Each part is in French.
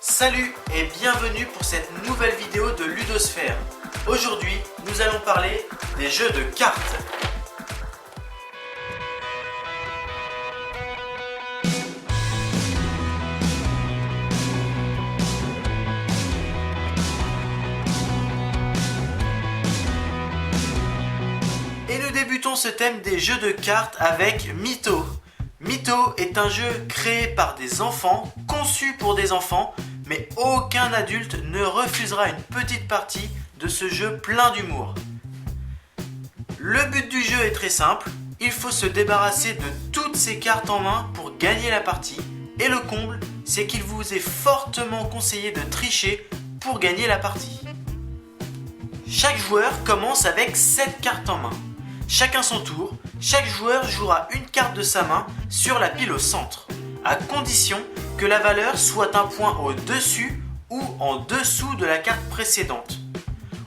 Salut et bienvenue pour cette nouvelle vidéo de Ludosphère. Aujourd'hui, nous allons parler des jeux de cartes. Et nous débutons ce thème des jeux de cartes avec Mytho. Mytho est un jeu créé par des enfants, conçu pour des enfants, mais aucun adulte ne refusera une petite partie de ce jeu plein d'humour. Le but du jeu est très simple, il faut se débarrasser de toutes ces cartes en main pour gagner la partie, et le comble, c'est qu'il vous est fortement conseillé de tricher pour gagner la partie. Chaque joueur commence avec 7 cartes en main. Chacun son tour, chaque joueur jouera une carte de sa main sur la pile au centre, à condition que la valeur soit un point au-dessus ou en dessous de la carte précédente.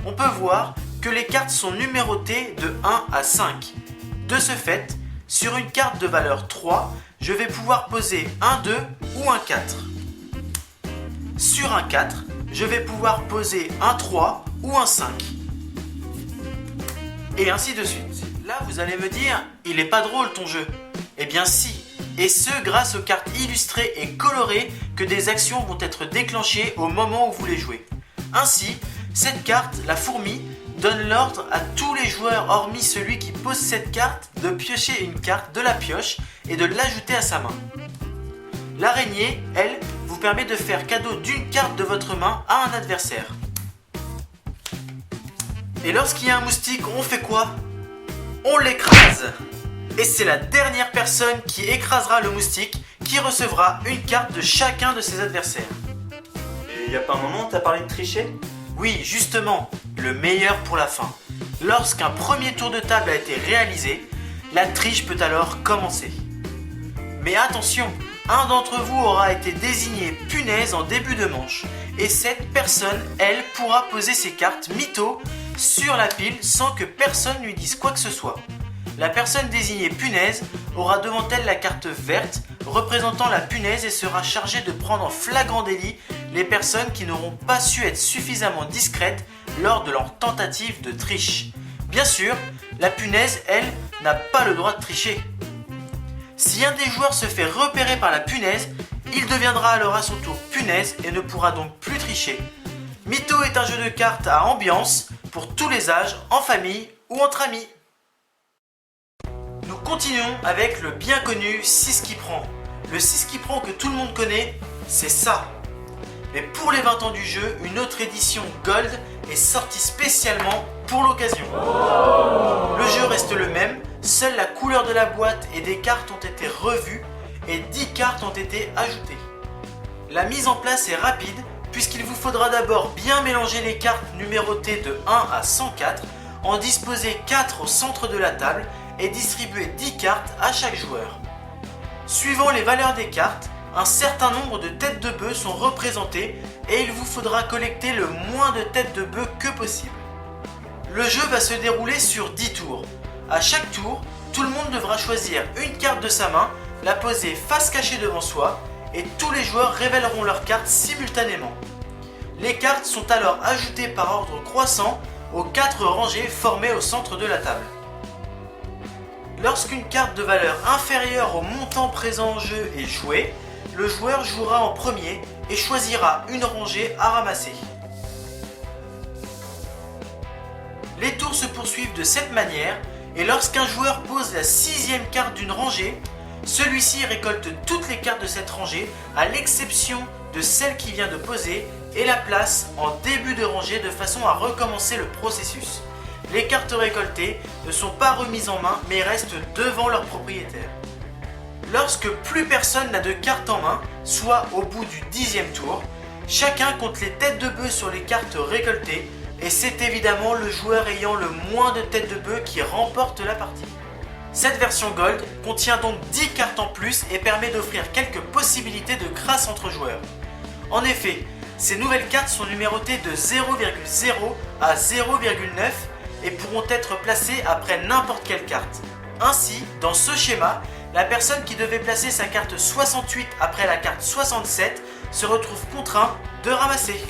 On peut voir que les cartes sont numérotées de 1 à 5. De ce fait, sur une carte de valeur 3, je vais pouvoir poser un 2 ou un 4. Sur un 4, je vais pouvoir poser un 3 ou un 5. Et ainsi de suite. Là, vous allez me dire, il est pas drôle ton jeu. Eh bien si, et ce grâce aux cartes illustrées et colorées que des actions vont être déclenchées au moment où vous les jouez. Ainsi, cette carte, la fourmi, donne l'ordre à tous les joueurs hormis celui qui pose cette carte de piocher une carte de la pioche et de l'ajouter à sa main. L'araignée, elle, vous permet de faire cadeau d'une carte de votre main à un adversaire. Et lorsqu'il y a un moustique, on fait quoi ? On l'écrase. Et c'est la dernière personne qui écrasera le moustique qui recevra une carte de chacun de ses adversaires. Et y a pas un moment où t'as parlé de tricher ? Oui, justement, le meilleur pour la fin. Lorsqu'un premier tour de table a été réalisé, la triche peut alors commencer. Mais attention, un d'entre vous aura été désigné punaise en début de manche. Et cette personne, elle, pourra poser ses cartes Mytho sur la pile sans que personne lui dise quoi que ce soit. La personne désignée punaise aura devant elle la carte verte représentant la punaise et sera chargée de prendre en flagrant délit les personnes qui n'auront pas su être suffisamment discrètes lors de leur tentative de triche. Bien sûr, la punaise, elle, n'a pas le droit de tricher. Si un des joueurs se fait repérer par la punaise, il deviendra alors à son tour punaise et ne pourra donc plus tricher. Mytho est un jeu de cartes à ambiance pour tous les âges, en famille ou entre amis. Nous continuons avec le bien connu 6 qui prend. Le 6 qui prend que tout le monde connaît, c'est ça. Mais pour les 20 ans du jeu, une autre édition Gold est sortie spécialement pour l'occasion. Le jeu reste le même, seule la couleur de la boîte et des cartes ont été revues et 10 cartes ont été ajoutées. La mise en place est rapide puisqu'il vous faudra d'abord bien mélanger les cartes numérotées de 1 à 104, en disposer 4 au centre de la table et distribuer 10 cartes à chaque joueur. Suivant les valeurs des cartes, un certain nombre de têtes de bœufs sont représentées et il vous faudra collecter le moins de têtes de bœufs que possible. Le jeu va se dérouler sur 10 tours. À chaque tour, tout le monde devra choisir une carte de sa main, la poser face cachée devant soi et tous les joueurs révéleront leurs cartes simultanément. Les cartes sont alors ajoutées par ordre croissant aux 4 rangées formées au centre de la table. Lorsqu'une carte de valeur inférieure au montant présent en jeu est jouée, le joueur jouera en premier et choisira une rangée à ramasser. Les tours se poursuivent de cette manière et lorsqu'un joueur pose la 6e carte d'une rangée, celui-ci récolte toutes les cartes de cette rangée à l'exception de celle qu'il vient de poser et la place en début de rangée de façon à recommencer le processus. Les cartes récoltées ne sont pas remises en main mais restent devant leur propriétaire. Lorsque plus personne n'a de cartes en main, soit au bout du 10e tour, chacun compte les têtes de bœufs sur les cartes récoltées et c'est évidemment le joueur ayant le moins de têtes de bœufs qui remporte la partie. Cette version Gold contient donc 10 cartes en plus et permet d'offrir quelques possibilités de grâce entre joueurs. En effet, ces nouvelles cartes sont numérotées de 0,0 à 0,9 et pourront être placées après n'importe quelle carte. Ainsi, dans ce schéma, la personne qui devait placer sa carte 68 après la carte 67 se retrouve contraint de ramasser.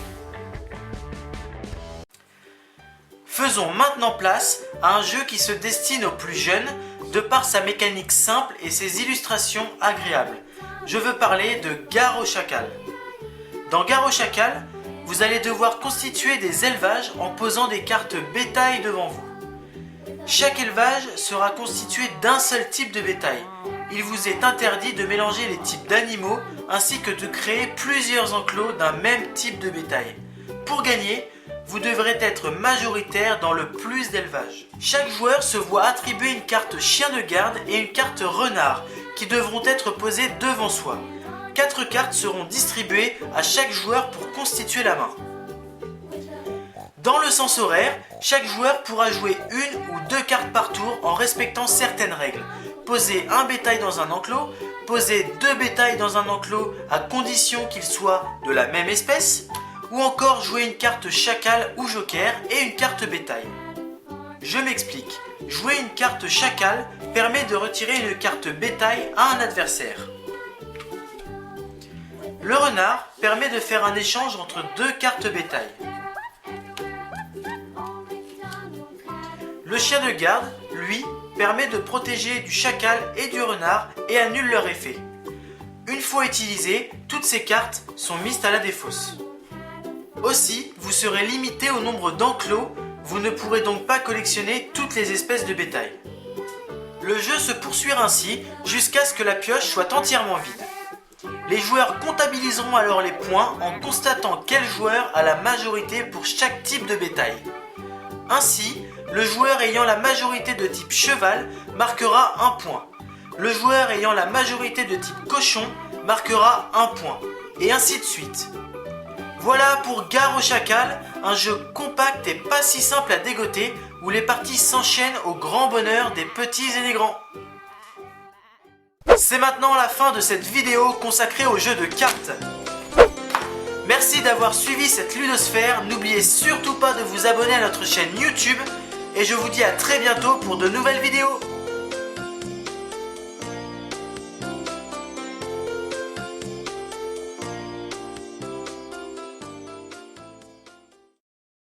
Faisons maintenant place à un jeu qui se destine aux plus jeunes de par sa mécanique simple et ses illustrations agréables. Je veux parler de Gare au Chacal. Dans Gare au Chacal, vous allez devoir constituer des élevages en posant des cartes bétail devant vous. Chaque élevage sera constitué d'un seul type de bétail. Il vous est interdit de mélanger les types d'animaux ainsi que de créer plusieurs enclos d'un même type de bétail. Pour gagner, vous devrez être majoritaire dans le plus d'élevage. Chaque joueur se voit attribuer une carte chien de garde et une carte renard qui devront être posées devant soi. 4 cartes seront distribuées à chaque joueur pour constituer la main. Dans le sens horaire, chaque joueur pourra jouer une ou 2 cartes par tour en respectant certaines règles. Poser un bétail dans un enclos, poser 2 bétails dans un enclos à condition qu'ils soient de la même espèce, ou encore jouer une carte chacal ou joker et une carte bétail. Je m'explique. Jouer une carte chacal permet de retirer une carte bétail à un adversaire. Le renard permet de faire un échange entre 2 cartes bétail. Le chien de garde, lui, permet de protéger du chacal et du renard et annule leur effet. Une fois utilisées, toutes ces cartes sont mises à la défausse. Aussi, vous serez limité au nombre d'enclos, vous ne pourrez donc pas collectionner toutes les espèces de bétail. Le jeu se poursuivra ainsi jusqu'à ce que la pioche soit entièrement vide. Les joueurs comptabiliseront alors les points en constatant quel joueur a la majorité pour chaque type de bétail. Ainsi, le joueur ayant la majorité de type cheval marquera 1 point. Le joueur ayant la majorité de type cochon marquera 1 point. Et ainsi de suite. Voilà pour Gare au Chacal, un jeu compact et pas si simple à dégoter où les parties s'enchaînent au grand bonheur des petits et des grands. C'est maintenant la fin de cette vidéo consacrée au jeu de cartes. Merci d'avoir suivi cette ludosphère, n'oubliez surtout pas de vous abonner à notre chaîne YouTube et je vous dis à très bientôt pour de nouvelles vidéos.